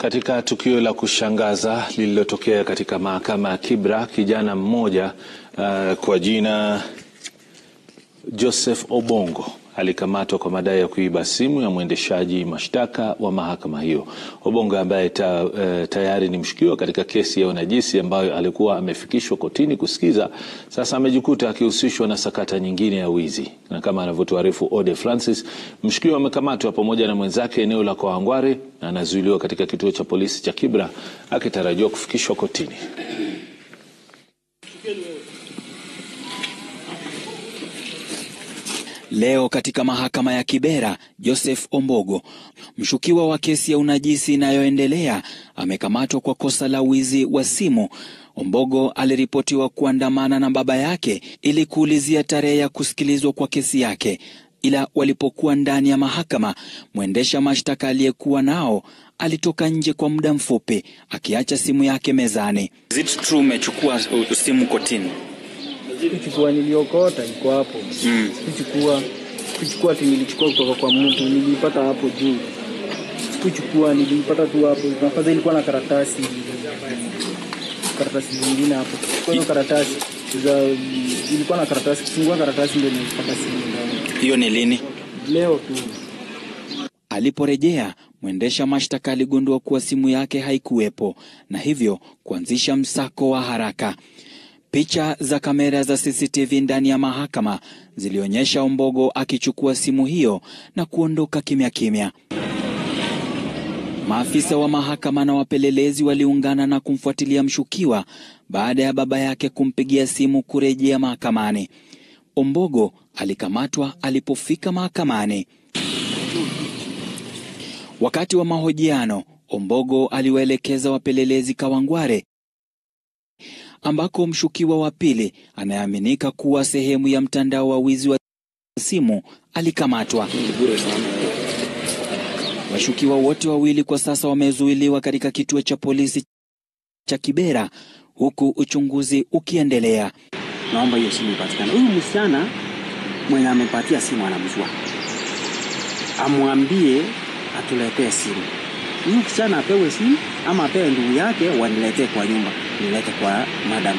Katika tukio la kushangaza lililotokea katika mahakama ya Kibra, kijana mmoja kwa jina Joseph Obongo alikamatwa kwa madai ya kuiba simu ya mwendeshaji mashtaka wa mahakama hiyo. Obongo ambaye tayari ni mshukiwa katika kesi ya unajisi ambayo alikuwa amefikishwa kotini kusikiza, sasa amejikuta akihusishwa na sakata nyingine ya wizi. Na kama anavyotuarifu Ode Francis, mshukiwa amekamatwa pamoja na mwenzake eneo la Kawangware na anazuiliwa katika kituo cha polisi cha Kibra akitarajiwa kufikishwa kotini. Leo katika mahakama ya Kibera, Joseph Ombogo, mshukiwa wa kesi ya unajisi inayoendelea, amekamatwa kwa kosa la wizi wa simu. Ombogo aliripotiwa kuandamana na baba yake ili kuulizia tarehe ya kusikilizwa kwa kesi yake. Ila walipokuwa ndani ya mahakama, mwendesha mashtaka aliyekuwa nao alitoka nje kwa muda mfupi akiacha simu yake mezani. Is it true umechukua simu kotini? Kuchukua niliokota iko hapo. Kuchukua nilichukua kutoka kwa mtu, nilipata hapo juu. Kuchukua nilipata tu hapo. Nafadhali ilikuwa na karatasi zingine hapo. Kwa hiyo karatasi ilikuwa na karatasi, kufungua karatasi ndio nilipata simu ndani. Hiyo ni lini? Leo tu. Aliporejea, mwendesha mashtaka aligundua kuwa simu yake haikuwepo na hivyo kuanzisha msako wa haraka. Picha za kamera za CCTV ndani ya mahakama zilionyesha Ombogo akichukua simu hiyo na kuondoka kimya kimya. Maafisa wa mahakama na wapelelezi waliungana na kumfuatilia mshukiwa baada ya baba yake kumpigia simu kurejea mahakamani. Ombogo alikamatwa alipofika mahakamani. Wakati wa mahojiano, Ombogo aliwaelekeza wapelelezi Kawangware ambako mshukiwa wa pili anayeaminika kuwa sehemu ya mtandao wa wizi wa simu alikamatwa. Washukiwa wote wawili kwa sasa wamezuiliwa katika kituo cha polisi cha Kibera huku uchunguzi ukiendelea. Naomba hiyo simu ipatikane. Huyu msichana mwenye amepatia simu anamjua. Amwambie atuletee simu. Huyu msichana apewe simu ama apewe ndugu yake waniletee kwa nyumba, nilete kwa madam.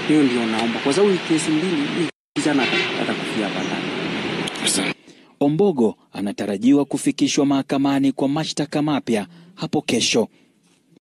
Hiyo ndio naomba. Kwa sababu kesi mbili kijana atakufia hapa ndani. Ombogo anatarajiwa kufikishwa mahakamani kwa mashtaka mapya hapo kesho.